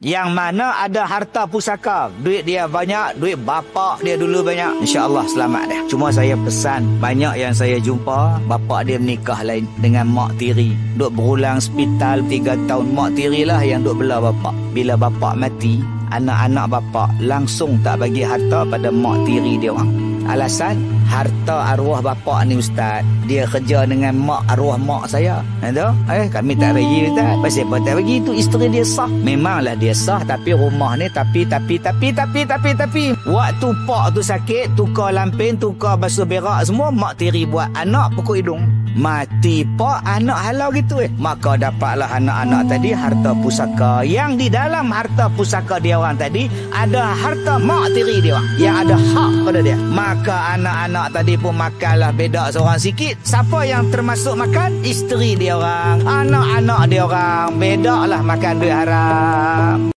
Yang mana ada harta pusaka, duit dia banyak, duit bapak dia dulu banyak, insya-Allah selamat dia. Cuma saya pesan, banyak yang saya jumpa bapak dia menikah lain dengan mak tiri, duk berulang hospital 3 tahun. Mak tiri lah yang duk bela bapak. Bila bapak mati, anak-anak bapak langsung tak bagi harta pada mak tiri dia orang. Alasan harta arwah bapak ni ustaz, dia kerja dengan mak arwah mak saya. Kami tak bagi ustaz. Pasal apa tak bagi? Itu isteri dia sah. Memanglah dia sah, tapi rumah ni tapi. Waktu pak tu sakit, tukar lampin, tukar basuh berak semua, mak tiri buat, anak pukul hidung. Mati pak, anak halau gitu Maka dapatlah anak-anak tadi harta pusaka. Yang di dalam harta pusaka dia orang tadi ada harta mak tiri dia orang, yang ada hak pada dia. Maka anak-anak tadi pun makanlah beda seorang sikit. Siapa yang termasuk makan? Isteri dia orang, anak-anak dia orang. Beda lah makan duit haram.